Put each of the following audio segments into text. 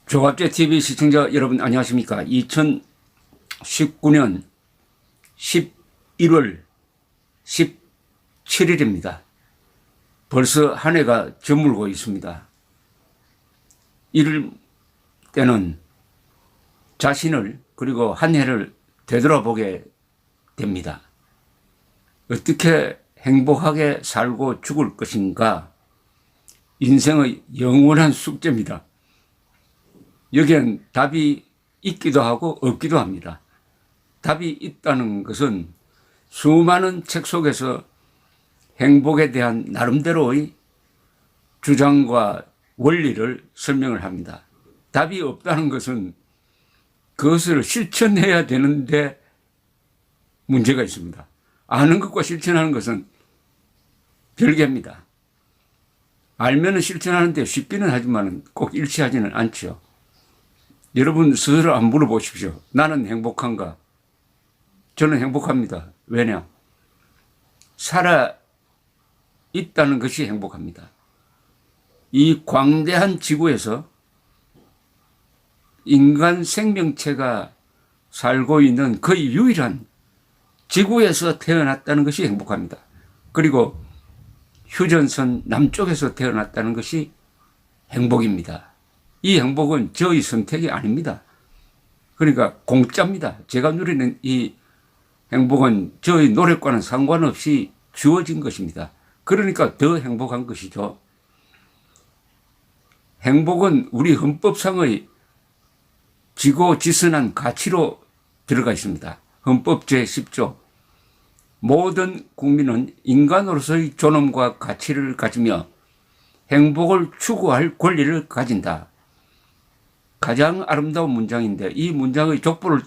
조갑제TV 시청자 여러분 안녕하십니까. 2019년 11월 17일입니다. 벌써 한 해가 저물고 있습니다. 이럴 때는 자신을 그리고 한 해를 되돌아보게 됩니다. 어떻게 행복하게 살고 죽을 것인가? 인생의 영원한 숙제입니다. 여기엔 답이 있기도 하고 없기도 합니다. 답이 있다는 것은 수많은 책 속에서 행복에 대한 나름대로의 주장과 원리를 설명을 합니다. 답이 없다는 것은 그것을 실천해야 되는데 문제가 있습니다. 아는 것과 실천하는 것은 별개입니다. 알면은 실천하는데 쉽기는 하지만 꼭 일치하지는 않죠. 여러분 스스로 한번 물어보십시오. 나는 행복한가? 저는 행복합니다. 왜냐? 살아 있다는 것이 행복합니다. 이 광대한 지구에서 인간 생명체가 살고 있는 거의 유일한 지구에서 태어났다는 것이 행복합니다. 그리고 휴전선 남쪽에서 태어났다는 것이 행복입니다. 이 행복은 저의 선택이 아닙니다. 그러니까 공짜입니다. 제가 누리는 이 행복은 저의 노력과는 상관없이 주어진 것입니다. 그러니까 더 행복한 것이죠. 행복은 우리 헌법상의 지고지선한 가치로 들어가 있습니다. 헌법 제10조 모든 국민은 인간으로서의 존엄과 가치를 가지며 행복을 추구할 권리를 가진다. 가장 아름다운 문장인데 이 문장의 족보를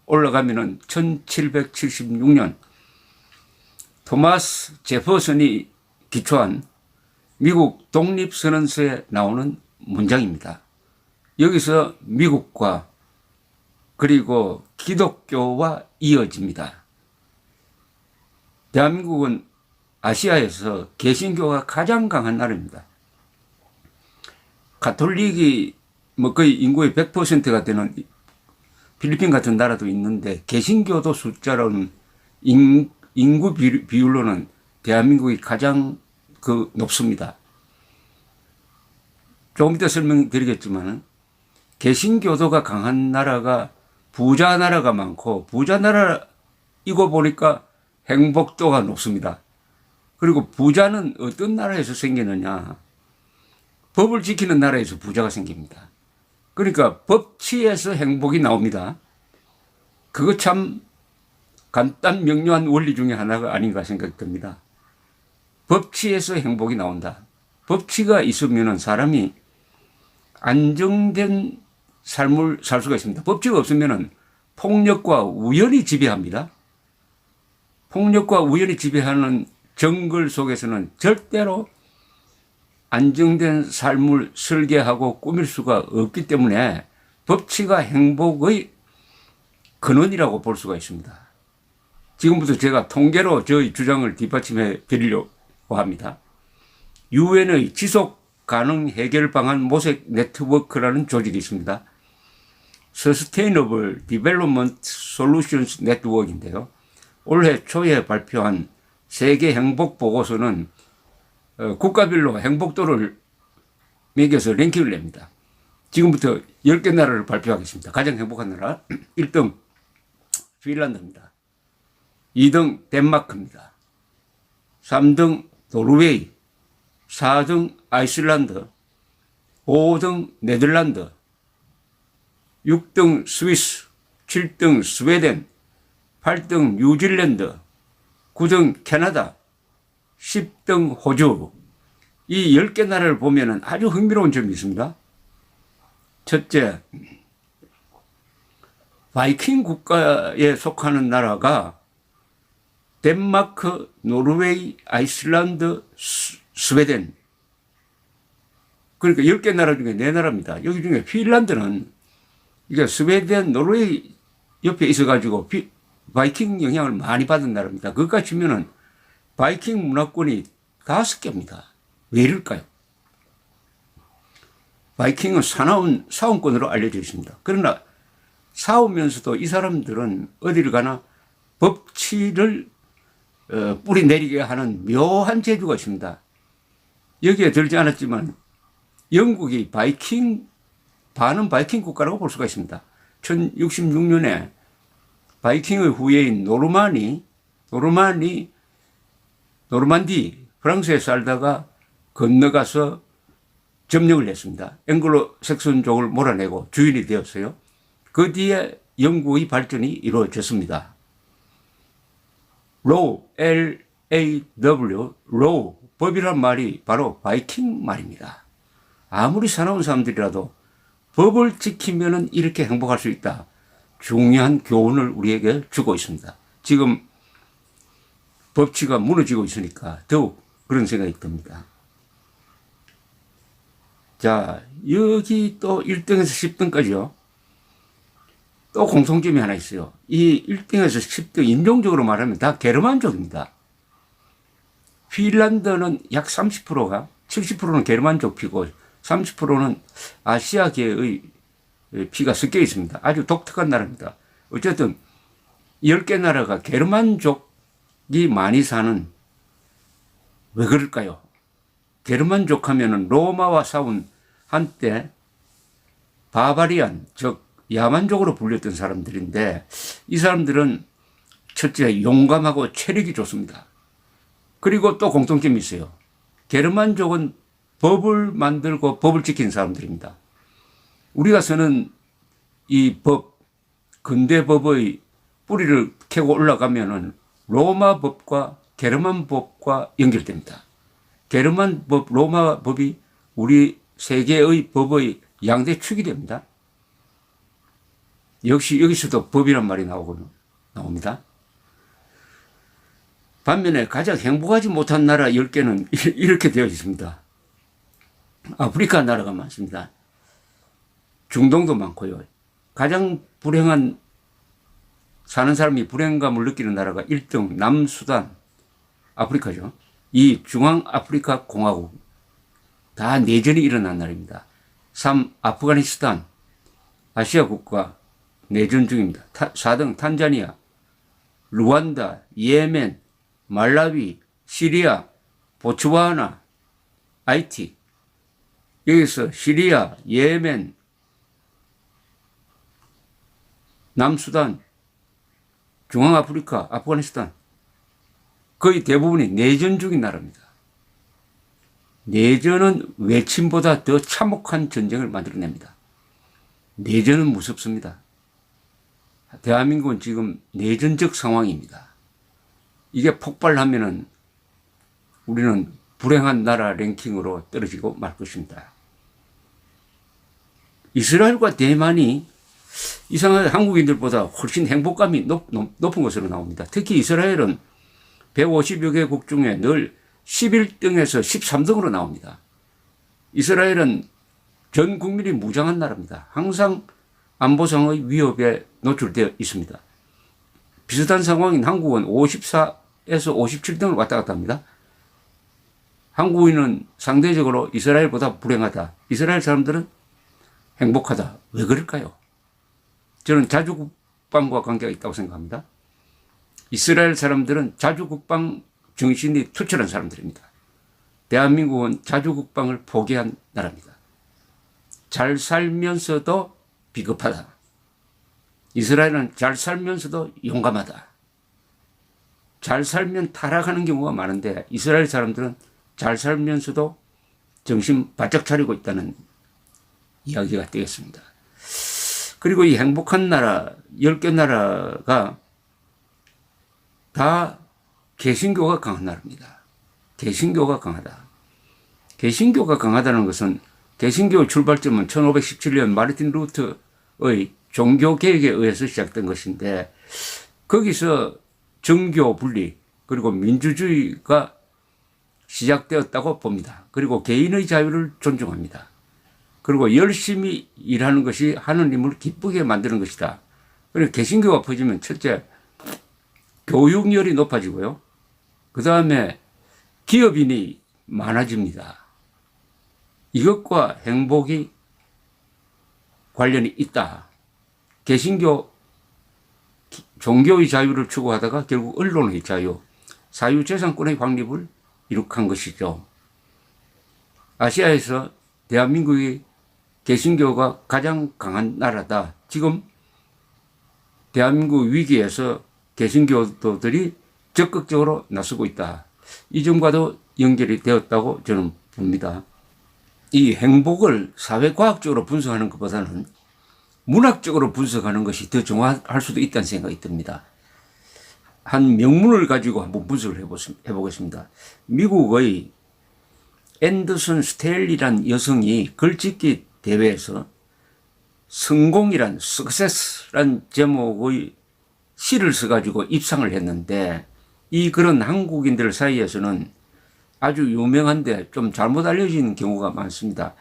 올라가면은 1776년 토마스 제퍼슨이 기초한 미국 독립선언서에 나오는 문장입니다. 여기서 미국과 그리고 기독교와 이어집니다. 대한민국은 아시아에서 개신교가 가장 강한 나라입니다. 가톨릭이 거의 인구의 100%가 되는 필리핀 같은 나라도 있는데 개신교도 숫자로는 인구 비율로는 대한민국이 가장 높습니다. 조금 이따 설명드리겠지만 개신교도가 강한 나라가 부자 나라가 많고 부자 나라이고 보니까 행복도가 높습니다. 그리고 부자는 어떤 나라에서 생기느냐? 법을 지키는 나라에서 부자가 생깁니다. 그러니까 법치에서 행복이 나옵니다. 그거 참 간단 명료한 원리 중에 하나가 아닌가 생각됩니다. 법치에서 행복이 나온다. 법치가 있으면 사람이 안정된 삶을 살 수가 있습니다. 법치가 없으면 폭력과 우연이 지배합니다. 폭력과 우연이 지배하는 정글 속에서는 절대로 안정된 삶을 설계하고 꾸밀 수가 없기 때문에 법치가 행복의 근원이라고 볼 수가 있습니다. 지금부터 제가 통계로 저의 주장을 뒷받침해 드리려고 합니다. 유엔의 지속 가능 해결 방안 모색 네트워크라는 조직이 있습니다. Sustainable Development Solutions Network인데요. 올해 초에 발표한 세계 행복 보고서는 국가별로 행복도를 매겨서 랭킹을 냅니다. 지금부터 10개 나라를 발표하겠습니다. 가장 행복한 나라 1등 핀란드입니다. 2등 덴마크입니다. 3등 노르웨이, 4등 아이슬란드, 5등 네덜란드, 6등 스위스, 7등 스웨덴, 8등 뉴질랜드, 9등 캐나다, 10등 호주. 이 10개 나라를 보면 아주 흥미로운 점이 있습니다. 첫째, 바이킹 국가에 속하는 나라가 덴마크, 노르웨이, 아이슬란드, 스웨덴. 그러니까 10개 나라 중에 4나라입니다. 여기 중에 핀란드는 이게 스웨덴, 노르웨이 옆에 있어가지고 바이킹 영향을 많이 받은 나라입니다. 그것까지 치면은 바이킹 문화권이 5개입니다. 왜 이럴까요? 바이킹은 사나운 사원권으로 알려져 있습니다. 그러나 사오면서도 이 사람들은 어디를 가나 법치를 뿌리 내리게 하는 묘한 재주가 있습니다. 여기에 들지 않았지만 영국이 반은 바이킹 국가라고 볼 수가 있습니다. 1066년에 바이킹의 후예인 노르만디 프랑스에 살다가 건너가서 점령을 했습니다. 앵글로 색슨족을 몰아내고 주인이 되었어요. 그 뒤에 영국의 발전이 이루어졌습니다. 로우, L-A-W, 로우, 법이란 말이 바로 바이킹 말입니다. 아무리 사나운 사람들이라도 법을 지키면 이렇게 행복할 수 있다. 중요한 교훈을 우리에게 주고 있습니다. 지금 법치가 무너지고 있으니까 더욱 그런 생각이 듭니다. 자, 여기 또 1등에서 10등까지요. 또 공통점이 하나 있어요. 이 1등에서 10등 인종적으로 말하면 다 게르만족입니다. 핀란드는 약 30%가 70%는 게르만족 피고 30%는 아시아계의 피가 섞여 있습니다. 아주 독특한 나라입니다. 어쨌든 10개 나라가 게르만족이 많이 사는, 왜 그럴까요? 게르만족 하면은 로마와 싸운 한때 바바리안, 즉 야만족으로 불렸던 사람들인데, 이 사람들은 첫째 용감하고 체력이 좋습니다. 그리고 또 공통점이 있어요. 게르만족은 법을 만들고 법을 지키는 사람들입니다. 우리가 쓰는 이 법, 근대 법의 뿌리를 캐고 올라가면은 로마 법과 게르만 법과 연결됩니다. 게르만 법, 로마 법이 우리 세계의 법의 양대 축이 됩니다. 역시 여기서도 법이란 말이 나옵니다. 반면에 가장 행복하지 못한 나라 10개는 이렇게 되어 있습니다. 아프리카 나라가 많습니다. 중동도 많고요. 가장 불행한, 사는 사람이 불행감을 느끼는 나라가 1등 남수단, 아프리카죠. 이 중앙아프리카 공화국, 다 내전이 일어난 나라입니다. 3. 아프가니스탄, 아시아 국가 내전 중입니다. 4등 탄자니아, 루안다, 예멘, 말라위, 시리아, 보츠와나, 하이티. 여기서 시리아, 예멘, 남수단, 중앙아프리카, 아프가니스탄, 거의 대부분이 내전 중인 나라입니다. 내전은 외침보다 더 참혹한 전쟁을 만들어냅니다. 내전은 무섭습니다. 대한민국은 지금 내전적 상황입니다. 이게 폭발하면은 우리는 불행한 나라 랭킹으로 떨어지고 말 것입니다. 이스라엘과 대만이 이상하게 한국인들보다 훨씬 행복감이 높은 것으로 나옵니다. 특히 이스라엘은 150여 개국 중에 늘 11등에서 13등으로 나옵니다. 이스라엘은 전 국민이 무장한 나라입니다. 항상 안보상의 위협에 노출되어 있습니다. 비슷한 상황인 한국은 54에서 57등을 왔다 갔다 합니다. 한국인은 상대적으로 이스라엘보다 불행하다. 이스라엘 사람들은 행복하다. 왜 그럴까요? 저는 자주국방과 관계가 있다고 생각합니다. 이스라엘 사람들은 자주국방 정신이 투철한 사람들입니다. 대한민국은 자주국방을 포기한 나라입니다. 잘 살면서도 비겁하다. 이스라엘은 잘 살면서도 용감하다. 잘 살면 타락하는 경우가 많은데 이스라엘 사람들은 잘 살면서도 정신 바짝 차리고 있다는 이야기가 되겠습니다. 그리고 이 행복한 나라, 10개 나라가 다 개신교가 강한 나라입니다. 개신교가 강하다. 개신교가 강하다는 것은 개신교의 출발점은 1517년 마르틴 루터의 종교개혁에 의해서 시작된 것인데 거기서 정교 분리 그리고 민주주의가 시작되었다고 봅니다. 그리고 개인의 자유를 존중합니다. 그리고 열심히 일하는 것이 하느님을 기쁘게 만드는 것이다. 그리고 개신교가 퍼지면 첫째 교육열이 높아지고요. 그 다음에 기업인이 많아집니다. 이것과 행복이 관련이 있다. 개신교 종교의 자유를 추구하다가 결국 언론의 자유, 사유재산권의 확립을 이룩한 것이죠. 아시아에서 대한민국이 개신교가 가장 강한 나라다. 지금 대한민국 위기에서 개신교도들이 적극적으로 나서고 있다. 이 점과도 연결이 되었다고 저는 봅니다. 이 행복을 사회과학적으로 분석하는 것보다는 문학적으로 분석하는 것이 더 정확할 수도 있다는 생각이 듭니다. 한 명문을 가지고 한번 분석을 해보겠습니다. 미국의 앤더슨 스텔리라는 여성이 글짓기 대회에서 성공이란 success란 제목의 시를 써가지고 입상을 했는데 이 글은 한국인들 사이에서는 아주 유명한데 좀 잘못 알려진 경우가 많습니다.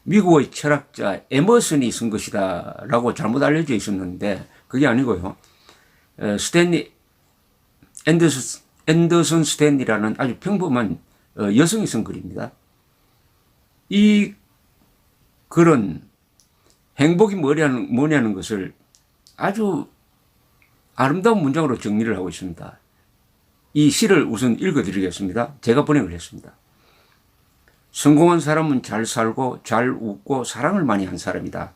미국의 철학자 에머슨이 쓴 것이다 라고 잘못 알려져 있었는데 그게 아니고요. 앤더슨 스탠리라는 아주 평범한 여성이 쓴 글입니다. 이 글은 행복이 뭐냐는 것을 아주 아름다운 문장으로 정리를 하고 있습니다. 이 시를 우선 읽어드리겠습니다. 제가 번역을 했습니다. 성공한 사람은 잘 살고 잘 웃고 사랑을 많이 한 사람이다.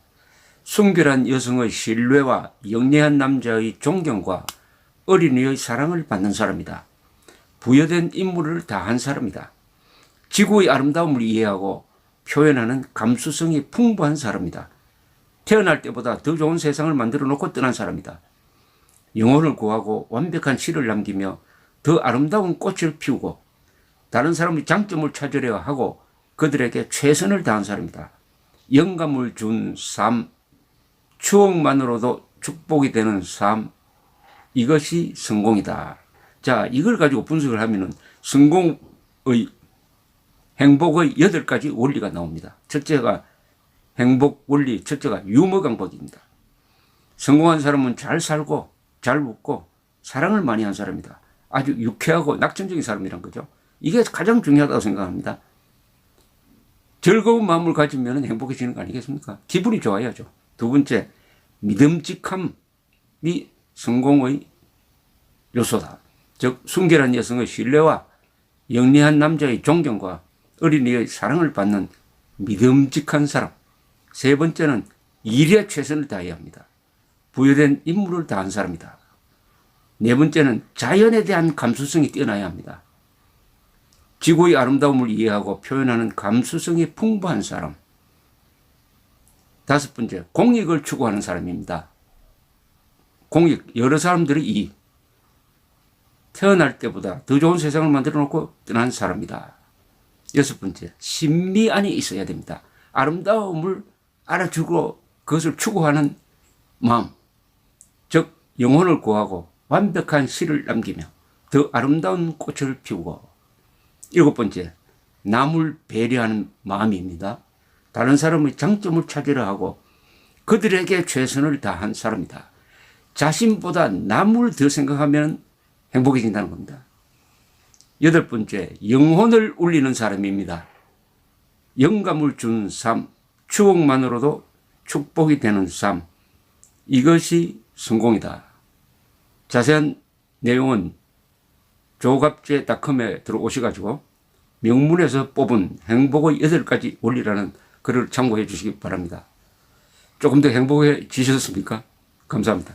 순결한 여성의 신뢰와 영리한 남자의 존경과 어린이의 사랑을 받는 사람이다. 부여된 임무를 다한 사람이다. 지구의 아름다움을 이해하고 표현하는 감수성이 풍부한 사람이다. 태어날 때보다 더 좋은 세상을 만들어 놓고 떠난 사람이다. 영혼을 구하고 완벽한 시를 남기며 더 아름다운 꽃을 피우고 다른 사람의 장점을 찾으려 하고 그들에게 최선을 다한 사람이다. 영감을 준 삶, 추억만으로도 축복이 되는 삶, 이것이 성공이다. 자, 이걸 가지고 분석을 하면은 행복의 8가지 원리가 나옵니다. 첫째가 행복 원리, 첫째가 유머 강박입니다. 성공한 사람은 잘 살고 잘 웃고 사랑을 많이 한 사람이다. 아주 유쾌하고 낙천적인 사람이란 거죠. 이게 가장 중요하다고 생각합니다. 즐거운 마음을 가지면 행복해지는 거 아니겠습니까? 기분이 좋아야죠. 두 번째, 믿음직함이 성공의 요소다. 즉 순결한 여성의 신뢰와 영리한 남자의 존경과 어린이의 사랑을 받는 믿음직한 사람. 세 번째는 일에 최선을 다해야 합니다. 부여된 임무를 다한 사람이다. 네 번째는 자연에 대한 감수성이 뛰어나야 합니다. 지구의 아름다움을 이해하고 표현하는 감수성이 풍부한 사람. 다섯 번째, 공익을 추구하는 사람입니다. 공익, 여러 사람들이 태어날 때보다 더 좋은 세상을 만들어 놓고 떠난 사람이다. 여섯 번째, 신미안이 있어야 됩니다. 아름다움을 알아주고 그것을 추구하는 마음. 즉, 영혼을 구하고 완벽한 시를 남기며 더 아름다운 꽃을 피우고. 일곱 번째, 남을 배려하는 마음입니다. 다른 사람의 장점을 찾으려 하고 그들에게 최선을 다한 사람이다. 자신보다 남을 더 생각하면 행복해진다는 겁니다. 여덟 번째, 영혼을 울리는 사람입니다. 영감을 준 삶, 추억만으로도 축복이 되는 삶, 이것이 성공이다. 자세한 내용은 조갑제닷컴에 들어오셔가지고 명문에서 뽑은 행복의 8가지 원리라는 글을 참고해 주시기 바랍니다. 조금 더 행복해지셨습니까? 감사합니다.